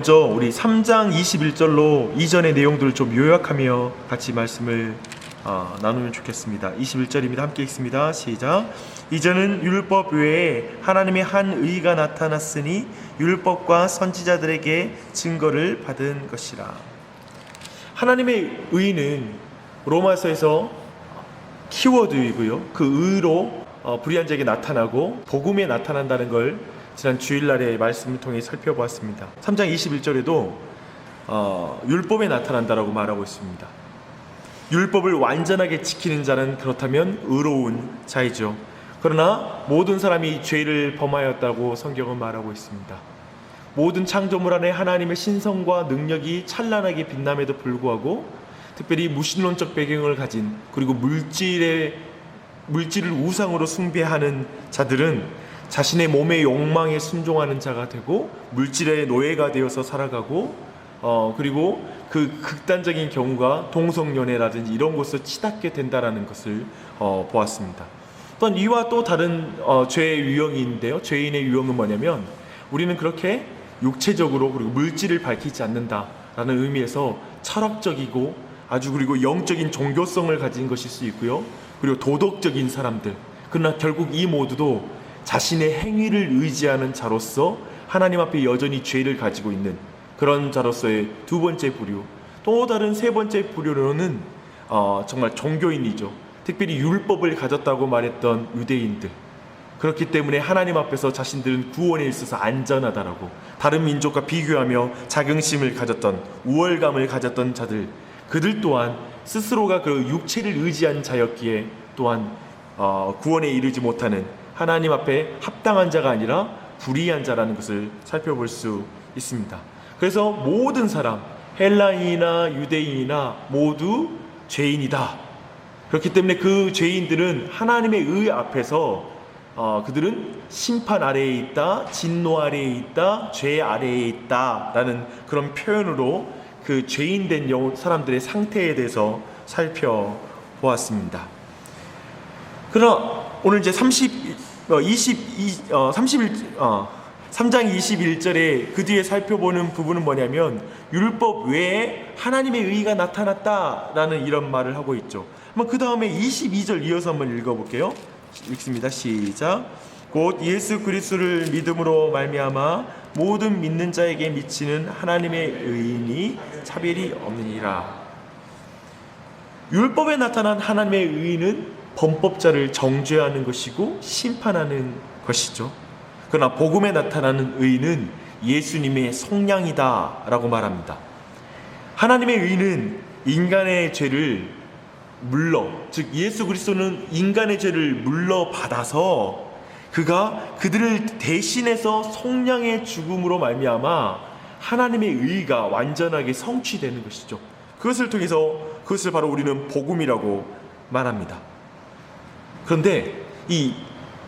먼저 우리 3장 21절로 이전의 내용들을 좀 요약하며 같이 말씀을 나누면 좋겠습니다. 21절입니다. 함께 읽습니다. 시작. 이전은 율법 외에 하나님의 한 의가 나타났으니 율법과 선지자들에게 증거를 받은 것이라. 하나님의 의는 로마서에서 키워드이고요, 그 의로 불의한 자에게 나타나고 복음에 나타난다는 걸 지난 주일날의 말씀을 통해 살펴보았습니다. 3장 21절에도 율법에 나타난다라고 말하고 있습니다. 율법을 완전하게 지키는 자는 그렇다면 의로운 자이죠. 그러나 모든 사람이 죄를 범하였다고 성경은 말하고 있습니다. 모든 창조물 안에 하나님의 신성과 능력이 찬란하게 빛남에도 불구하고 특별히 무신론적 배경을 가진, 그리고 물질을 우상으로 숭배하는 자들은 자신의 몸의 욕망에 순종하는 자가 되고 물질의 노예가 되어서 살아가고 그리고 그 극단적인 경우가 동성연애라든지 이런 곳을 치닫게 된다라는 것을 보았습니다. 또한 이와 또 다른 죄의 유형이 있는데요, 죄인의 유형은 뭐냐면 우리는 그렇게 육체적으로 그리고 물질을 밝히지 않는다라는 의미에서 철학적이고 아주 그리고 영적인 종교성을 가진 것일 수 있고요, 그리고 도덕적인 사람들, 그러나 결국 이 모두도 자신의 행위를 의지하는 자로서 하나님 앞에 여전히 죄를 가지고 있는 그런 자로서의 두 번째 부류. 또 다른 세 번째 부류로는 정말 종교인이죠. 특별히 율법을 가졌다고 말했던 유대인들. 그렇기 때문에 하나님 앞에서 자신들은 구원에 있어서 안전하다라고 다른 민족과 비교하며 자긍심을 가졌던, 우월감을 가졌던 자들, 그들 또한 스스로가 그 육체를 의지한 자였기에 또한 구원에 이르지 못하는, 하나님 앞에 합당한 자가 아니라 불의한 자라는 것을 살펴볼 수 있습니다. 그래서 모든 사람, 헬라인이나 유대인이나 모두 죄인이다. 그렇기 때문에 그 죄인들은 하나님의 의 앞에서 그들은 심판 아래에 있다, 진노 아래에 있다, 죄 아래에 있다 라는 그런 표현으로 그 죄인된 사람들의 상태에 대해서 살펴보았습니다. 그러나 오늘 이제 3장 21절에 그 뒤에 살펴보는 부분은 뭐냐면 율법 외에 하나님의 의가 나타났다라는 이런 말을 하고 있죠. 한번 그 다음에 22절 이어서 한번 읽어볼게요. 읽습니다. 시작. 곧 예수 그리스도를 믿음으로 말미암아 모든 믿는 자에게 미치는 하나님의 의인이 차별이 없느니라. 율법에 나타난 하나님의 의는 범법자를 정죄하는 것이고 심판하는 것이죠. 그러나 복음에 나타나는 의는 예수님의 속량이다 라고 말합니다. 하나님의 의는 인간의 죄를 즉 예수 그리스도는 인간의 죄를 물러받아서 그들을 대신해서 속량의 죽음으로 말미암아 하나님의 의가 완전하게 성취되는 것이죠. 그것을 통해서 그것을 바로 우리는 복음이라고 말합니다. 그런데 이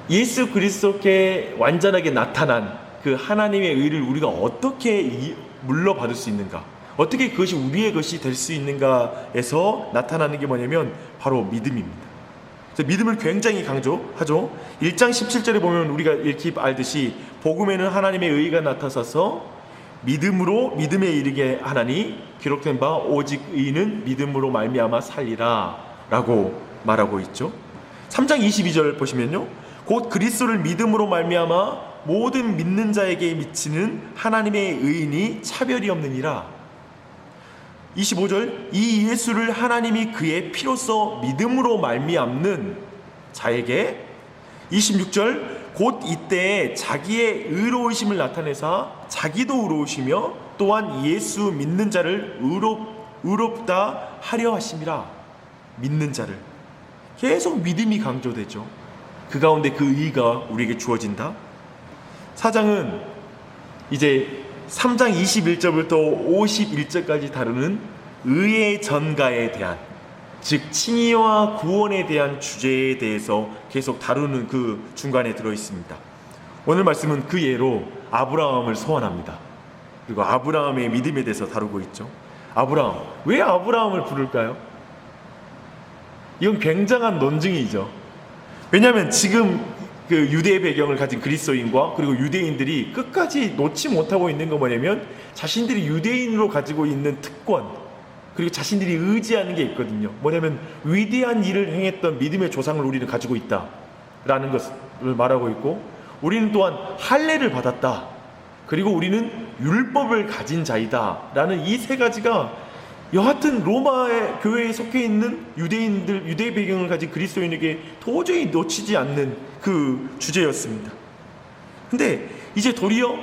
예수 그리스도께 완전하게 나타난 그 하나님의 의를 우리가 어떻게 물러받을 수 있는가, 어떻게 그것이 우리의 것이 될 수 있는가에서 나타나는 게 뭐냐면 바로 믿음입니다. 믿음을 굉장히 강조하죠. 1장 17절에 보면 우리가 읽기 알듯이 복음에는 하나님의 의가 나타나서 믿음으로 믿음에 이르게 하나니 기록된 바 오직 의인은 믿음으로 말미암아 살리라 라고 말하고 있죠. 3장 22절 보시면요, 곧 그리스도를 믿음으로 말미암아 모든 믿는 자에게 미치는 하나님의 의인이 차별이 없느니라. 25절, 이 예수를 하나님이 그의 피로써 믿음으로 말미암는 자에게. 26절, 곧 이때에 자기의 의로우심을 나타내사 자기도 의로우시며 또한 예수 믿는 자를 의롭다 하려 하심이라. 믿는 자를 계속 믿음이 강조되죠. 그 가운데 그 의가 우리에게 주어진다. 4장은 이제 3장 21절부터 51절까지 다루는 의의 전가에 대한, 즉 칭의와 구원에 대한 주제에 대해서 계속 다루는 그 중간에 들어있습니다. 오늘 말씀은 그 예로 아브라함을 소환합니다. 그리고 아브라함의 믿음에 대해서 다루고 있죠. 아브라함, 왜 아브라함을 부를까요? 이건 굉장한 논증이죠. 왜냐하면 지금 그 유대 배경을 가진 그리스도인과 그리고 유대인들이 끝까지 놓지 못하고 있는 거 뭐냐면 자신들이 유대인으로 가지고 있는 특권, 그리고 자신들이 의지하는 게 있거든요. 뭐냐면 위대한 일을 행했던 믿음의 조상을 우리는 가지고 있다라는 것을 말하고 있고, 우리는 또한 할례를 받았다, 그리고 우리는 율법을 가진 자이다 라는 이 세 가지가 여하튼 로마의 교회에 속해 있는 유대인들, 유대 배경을 가진 그리스도인에게 도저히 놓치지 않는 그 주제였습니다. 근데 이제 도리어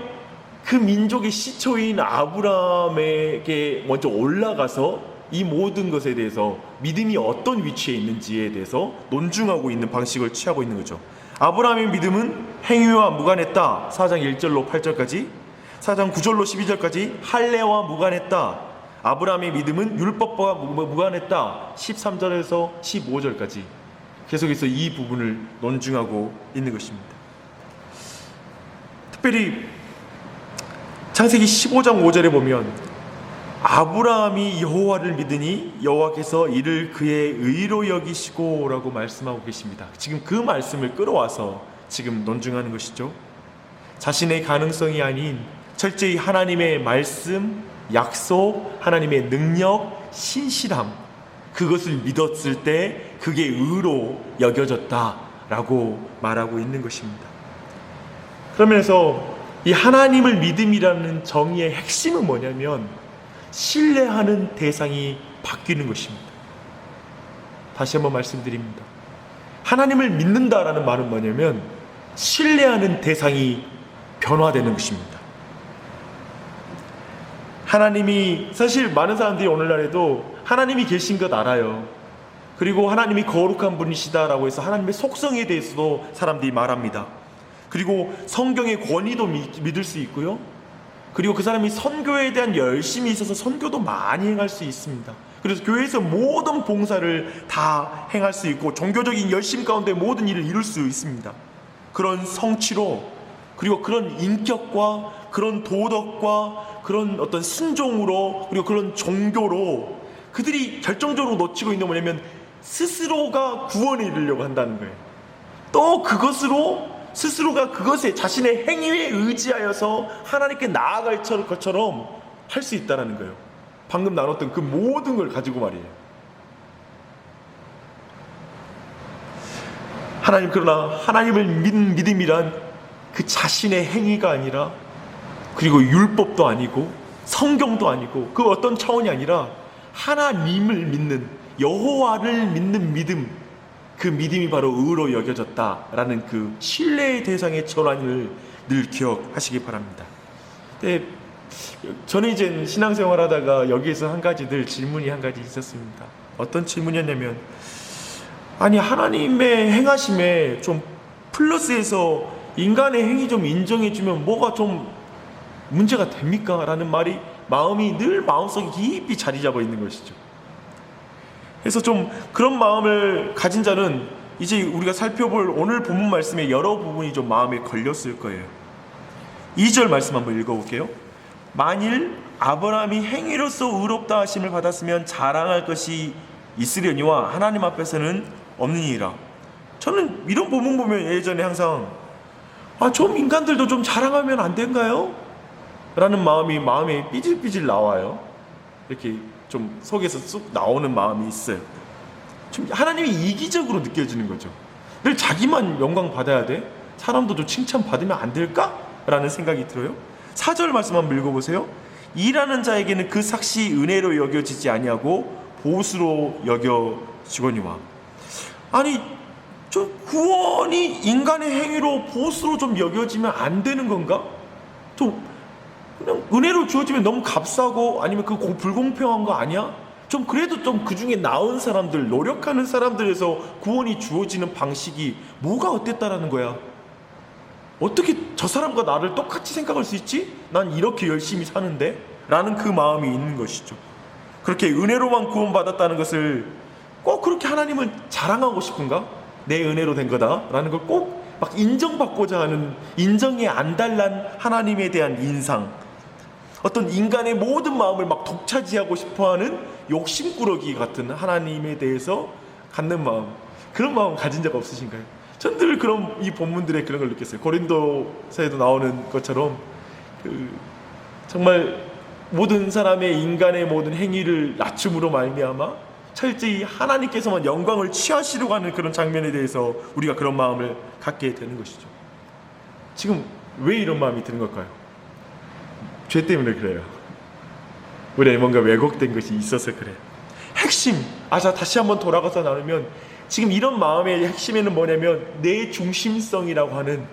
그 민족의 시초인 아브라함에게 먼저 올라가서 이 모든 것에 대해서 믿음이 어떤 위치에 있는지에 대해서 논증하고 있는 방식을 취하고 있는 거죠. 아브라함의 믿음은 행위와 무관했다 4장 1절로 8절까지, 4장 9절로 12절까지 할례와 무관했다. 아브라함의 믿음은 율법과 무관했다 13절에서 15절까지 계속해서 이 부분을 논증하고 있는 것입니다. 특별히 창세기 15장 5절에 보면 아브라함이 여호와를 믿으니 여호와께서 이를 그의 의로 여기시고 라고 말씀하고 계십니다. 지금 그 말씀을 끌어와서 지금 논증하는 것이죠. 자신의 가능성이 아닌 철저히 하나님의 말씀, 약속, 하나님의 능력, 신실함, 그것을 믿었을 때 그게 의로 여겨졌다라고 말하고 있는 것입니다. 그러면서 이 하나님을 믿음이라는 정의의 핵심은 뭐냐면 신뢰하는 대상이 바뀌는 것입니다. 다시 한번 말씀드립니다. 하나님을 믿는다라는 말은 뭐냐면 신뢰하는 대상이 변화되는 것입니다. 하나님이, 사실 많은 사람들이 오늘날에도 하나님이 계신 것 알아요. 그리고 하나님이 거룩한 분이시다라고 해서 하나님의 속성에 대해서도 사람들이 말합니다. 그리고 성경의 권위도 믿을 수 있고요. 그리고 그 사람이 선교에 대한 열심이 있어서 선교도 많이 행할 수 있습니다. 그래서 교회에서 모든 봉사를 다 행할 수 있고 종교적인 열심 가운데 모든 일을 이룰 수 있습니다. 그런 성취로, 그리고 그런 인격과 그런 도덕과 그런 어떤 순종으로, 그리고 그런 종교로 그들이 결정적으로 놓치고 있는 뭐냐면 스스로가 구원에 이르려고 한다는 거예요. 또 그것으로 스스로가 그것에 자신의 행위에 의지하여서 하나님께 나아갈 것처럼 할 수 있다는 거예요. 방금 나눴던 그 모든 걸 가지고 말이에요. 그러나 하나님을 믿는 믿음이란 그 자신의 행위가 아니라, 그리고 율법도 아니고 성경도 아니고 그 어떤 차원이 아니라 하나님을 믿는, 여호와를 믿는 믿음, 그 믿음이 바로 의로 여겨졌다라는 그 신뢰의 대상의 전환을 늘 기억하시기 바랍니다. 근데 저는 이제 신앙생활 하다가 여기에서 한 가지 늘 질문이 한 가지 있었습니다. 어떤 질문이었냐면, 아니 하나님의 행하심에 좀 플러스해서 인간의 행위 좀 인정해주면 뭐가 좀 문제가 됩니까? 라는 말이 마음이 늘 마음속에 깊이 자리 잡아 있는 것이죠. 그래서 좀 그런 마음을 가진 자는 이제 우리가 살펴볼 오늘 본문 말씀의 여러 부분이 좀 마음에 걸렸을 거예요. 2절 말씀 한번 읽어볼게요. 만일 아브라함이 행위로서 의롭다 하심을 받았으면 자랑할 것이 있으려니와 하나님 앞에서는 없느니라. 저는 이런 본문 보면 예전에 항상 좀 인간들도 좀 자랑하면 안 된가요? 라는 마음에 삐질삐질 나와요. 이렇게 좀 속에서 쑥 나오는 마음이 있어요. 좀 하나님이 이기적으로 느껴지는 거죠. 늘 자기만 영광 받아야 돼? 사람도 좀 칭찬 받으면 안 될까? 라는 생각이 들어요. 4절 말씀 한번 읽어보세요. 일하는 자에게는 그 삭시 은혜로 여겨지지 아니하고 보수로 여겨지거니와. 아니 좀 구원이 인간의 행위로 보수로 좀 여겨지면 안 되는 건가? 좀 그냥 은혜로 주어지면 너무 값싸고, 아니면 그 불공평한 거 아니야? 좀 그래도 좀 그 중에 나은 사람들, 노력하는 사람들에서 구원이 주어지는 방식이 뭐가 어땠다라는 거야? 어떻게 저 사람과 나를 똑같이 생각할 수 있지? 난 이렇게 열심히 사는데? 라는 그 마음이 있는 것이죠. 그렇게 은혜로만 구원받았다는 것을 꼭 그렇게 하나님을 자랑하고 싶은가? 내 은혜로 된 거다 라는 걸 꼭 막 인정받고자 하는, 인정에 안달난 하나님에 대한 인상, 어떤 인간의 모든 마음을 막 독차지하고 싶어하는 욕심꾸러기 같은 하나님에 대해서 갖는 마음, 그런 마음 가진 적 없으신가요? 전 늘 그런 이 본문들의 그런 걸 느꼈어요. 고린도서에도 나오는 것처럼 정말 모든 사람의 인간의 모든 행위를 낮춤으로 말미암아 철저히 하나님께서만 영광을 취하시려고 하는 그런 장면에 대해서 우리가 그런 마음을 갖게 되는 것이죠. 지금 왜 이런 마음이 드는 걸까요? 죄 때문에 그래요. 우리의 뭔가 왜곡된 것이 있어서 그래요. 핵심, 다시 한번 돌아가서 나누면 지금 이런 마음의 핵심에는 뭐냐면 내 중심성이라고 하는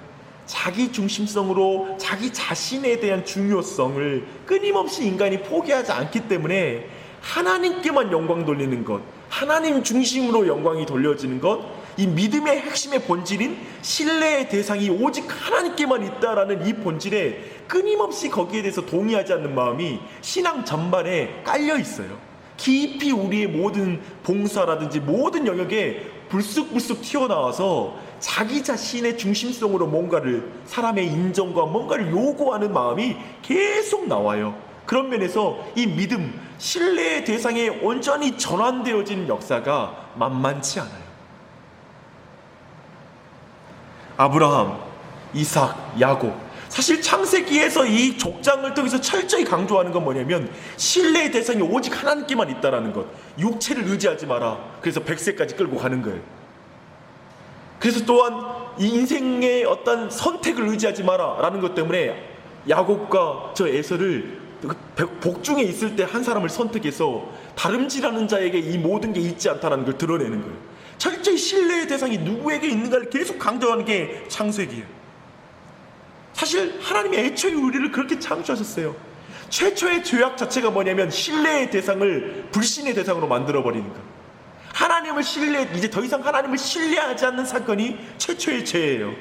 자기 중심성으로 자기 자신에 대한 중요성을 끊임없이 인간이 포기하지 않기 때문에 하나님께만 영광 돌리는 것, 하나님 중심으로 영광이 돌려지는 것, 이 믿음의 핵심의 본질인 신뢰의 대상이 오직 하나님께만 있다라는 이 본질에 끊임없이 거기에 대해서 동의하지 않는 마음이 신앙 전반에 깔려 있어요. 깊이 우리의 모든 봉사라든지 모든 영역에 불쑥불쑥 튀어나와서 자기 자신의 중심성으로 뭔가를, 사람의 인정과 뭔가를 요구하는 마음이 계속 나와요. 그런 면에서 이 믿음, 신뢰의 대상에 온전히 전환되어지는 역사가 만만치 않아요. 아브라함, 이삭, 야곱, 사실 창세기에서 이 족장을 통해서 철저히 강조하는 건 뭐냐면 신뢰의 대상이 오직 하나님께만 있다라는 것, 육체를 의지하지 마라. 그래서 100세까지 끌고 가는 거예요. 그래서 또한 이 인생의 어떤 선택을 의지하지 마라 라는 것 때문에 야곱과 저 에서를 복중에 있을 때 한 사람을 선택해서 다름질하는 자에게 이 모든 게 있지 않다는 걸 드러내는 거예요. 철저히 신뢰의 대상이 누구에게 있는가를 계속 강조하는 게 창세기예요. 사실 하나님이 애초에 우리를 그렇게 창조하셨어요. 최초의 죄악 자체가 뭐냐면 신뢰의 대상을 불신의 대상으로 만들어버리는 것. 하나님을 이제 더 이상 하나님을 신뢰하지 않는 사건이 최초의 죄예요.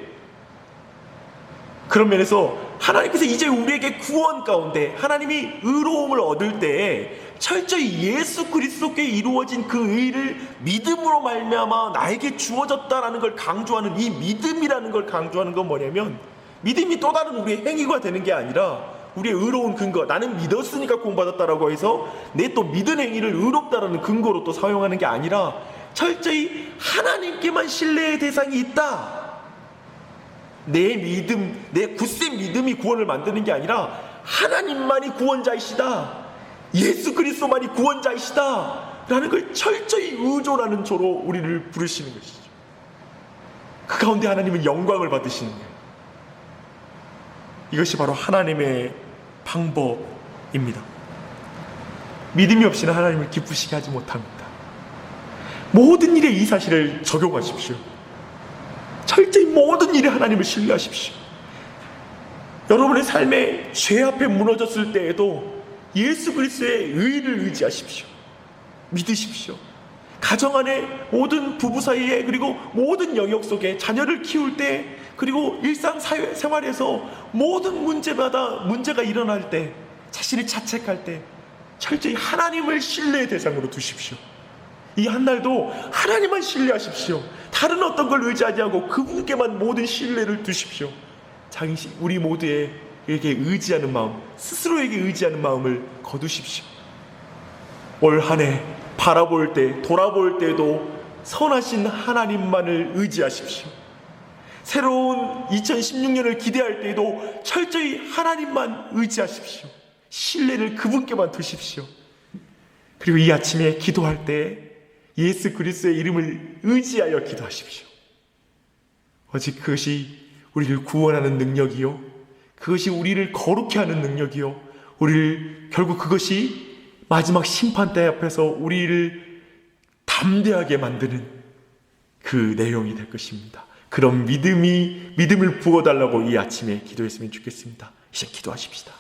그런 면에서 하나님께서 이제 우리에게 구원 가운데 하나님이 의로움을 얻을 때에 철저히 예수 그리스도께 이루어진 그 의를 믿음으로 말미암아 나에게 주어졌다라는 걸 강조하는 이 믿음이라는 걸 강조하는 건 뭐냐면 믿음이 또 다른 우리의 행위가 되는 게 아니라 우리의 의로운 근거, 나는 믿었으니까 구원받았다라고 해서 내 또 믿은 행위를 의롭다라는 근거로 또 사용하는 게 아니라 철저히 하나님께만 신뢰의 대상이 있다. 내 믿음, 내 굳센 믿음이 구원을 만드는 게 아니라 하나님만이 구원자이시다, 예수 그리스도만이 구원자이시다 라는 걸 철저히 의존하는 조로 우리를 부르시는 것이죠. 그 가운데 하나님은 영광을 받으시는 거예요. 이것이 바로 하나님의 방법입니다. 믿음이 없이는 하나님을 기쁘시게 하지 못합니다. 모든 일에 이 사실을 적용하십시오. 철저히 모든 일에 하나님을 신뢰하십시오. 여러분의 삶에 죄 앞에 무너졌을 때에도 예수 그리스도의 의를 의지하십시오. 믿으십시오. 가정 안에 모든 부부 사이에, 그리고 모든 영역 속에 자녀를 키울 때, 그리고 일상 생활에서 모든 문제가 일어날 때, 자신이 자책할 때 철저히 하나님을 신뢰의 대상으로 두십시오. 이 한 달도 하나님만 신뢰하십시오. 다른 어떤 걸 의지하지 않고 그분께만 모든 신뢰를 두십시오. 우리 모두에게 의지하는 마음, 스스로에게 의지하는 마음을 거두십시오. 올 한 해 바라볼 때, 돌아볼 때도 선하신 하나님만을 의지하십시오. 새로운 2016년을 기대할 때에도 철저히 하나님만 의지하십시오. 신뢰를 그분께만 두십시오. 그리고 이 아침에 기도할 때 예수 그리스도의 이름을 의지하여 기도하십시오. 오직 그것이 우리를 구원하는 능력이요, 그것이 우리를 거룩해 하는 능력이요, 결국 그것이 마지막 심판대 앞에서 우리를 담대하게 만드는 그 내용이 될 것입니다. 그런 믿음을 부어달라고 이 아침에 기도했으면 좋겠습니다. 이제 기도하십시다.